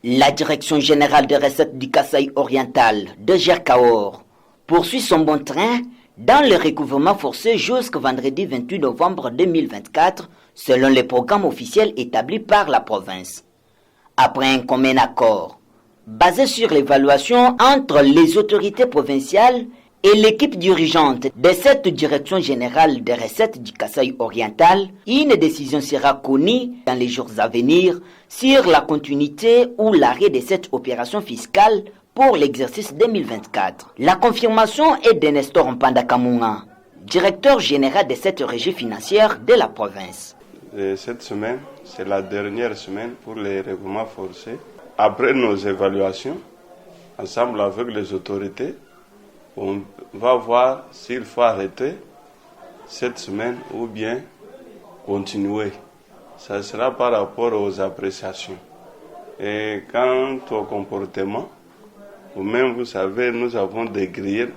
La Direction générale des recettes du Kasaï oriental, DGR Cahors, poursuit son bon train dans le recouvrement forcé jusqu'au vendredi 28 novembre 2024, selon les programmes officiels établis par la province. Après un commun accord, basé sur l'évaluation entre les autorités provinciales et l'équipe dirigeante de cette Direction générale des recettes du Kasaï oriental, une décision sera connue dans les jours à venir sur la continuité ou l'arrêt de cette opération fiscale pour l'exercice 2024. La confirmation est de Nestor Mpanda Kamunga, directeur général de cette régie financière de la province. Cette semaine, c'est la dernière semaine pour les recouvrements forcés. Après nos évaluations, ensemble avec les autorités, on va voir s'il faut arrêter cette semaine ou bien continuer. Ça sera par rapport aux appréciations. Et quant au comportement, vous-même, vous savez, nous avons dégrillé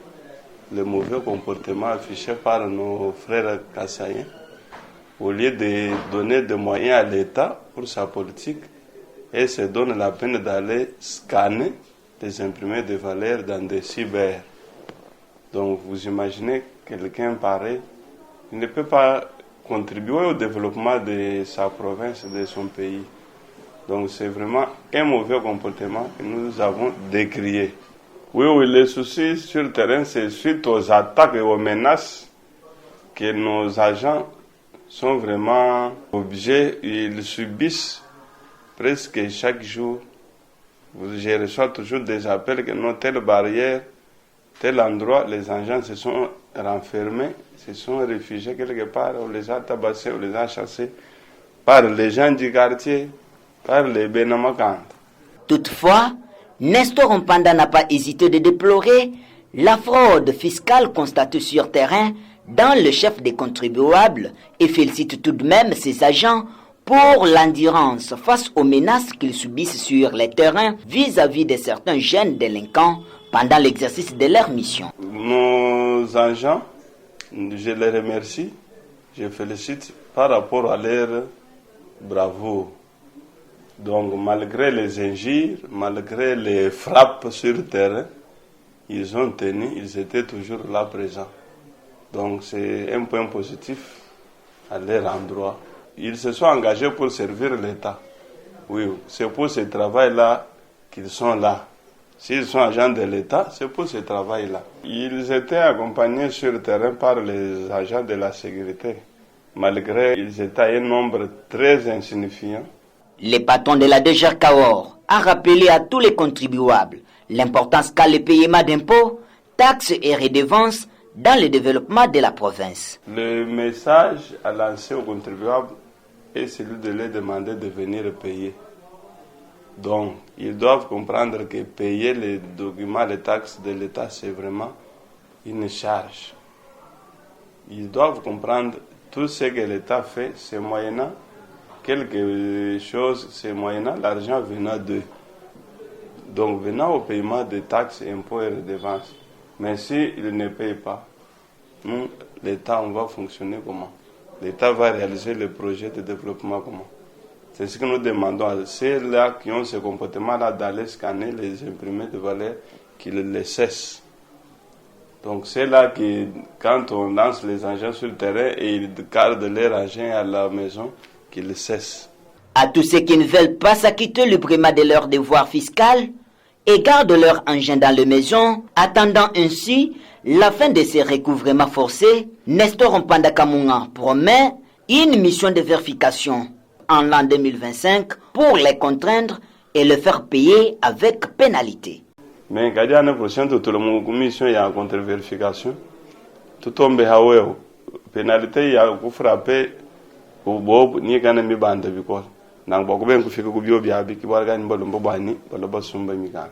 le mauvais comportement affiché par nos frères kassaïens. Au lieu de donner des moyens à l'État pour sa politique, et se donne la peine d'aller scanner des imprimés de valeurs dans des cyber. Donc vous imaginez quelqu'un pareil, il ne peut pas contribuer au développement de sa province, de son pays. Donc c'est vraiment un mauvais comportement que nous avons décrié. Oui, les soucis sur le terrain, c'est suite aux attaques et aux menaces que nos agents sont vraiment obligés, ils subissent presque chaque jour. Je reçois toujours des appels que non, telle barrière, tel endroit, les agents se sont renfermés, se sont réfugiés quelque part, on les a tabassés, on les a chassés par les gens du quartier, par les Benamakantes. Toutefois, Nestor Mpanda n'a pas hésité de déplorer la fraude fiscale constatée sur terrain dans le chef des contribuables et félicite tout de même ses agents pour l'endurance face aux menaces qu'ils subissent sur les terrains vis-à-vis de certains jeunes délinquants pendant l'exercice de leur mission. Nos agents, je les remercie, je félicite par rapport à leur bravoure. Donc malgré les injures, malgré les frappes sur le terrain, ils ont tenu, ils étaient toujours là présents. Donc c'est un point positif à leur endroit. Ils se sont engagés pour servir l'État. Oui, c'est pour ce travail-là qu'ils sont là. S'ils sont agents de l'État, c'est pour ce travail-là. Ils étaient accompagnés sur le terrain par les agents de la sécurité, malgré qu'ils étaient un nombre très insignifiant. Le patron de la DGR Cahors a rappelé à tous les contribuables l'importance qu'a le paiement d'impôts, taxes et redevances dans le développement de la province. Le message à lancer aux contribuables est celui de leur demander de venir payer. Donc, ils doivent comprendre que payer les documents, les taxes de l'État, c'est vraiment une charge. Ils doivent comprendre tout ce que l'État fait, c'est moyennant quelque chose, c'est moyennant l'argent venant d'eux. Donc, venant au paiement des taxes, impôts et redevances. Mais s'ils ne payent pas, nous, l'État, on va fonctionner comment? L'État va réaliser le projet de développement comment? C'est ce que nous demandons à ceux-là qui ont ce comportement-là d'aller scanner les imprimés de valeur, qu'ils les cessent. Donc c'est là que quand on lance les engins sur le terrain et ils gardent leur engin à la maison, qu'ils cessent. À tous ceux qui ne veulent pas s'acquitter librement de leurs devoirs fiscaux et gardent leur engin dans la maison, attendant ainsi la fin de ces recouvrements forcés, Nestor Mpanda Kamunga promet une mission de vérification en l'an 2025 pour les contraindre et le faire payer avec pénalité. Mais quand l'année prochaine, toute la mission est en contre-vérification. Tout tombe à l'eau. Pénalité, il y a un frappé au bob, ni qu'un ami bande de bicol. N'a pas de bien que fait que vous biobia, qui va gagner le bon bani, le bon sombre migan.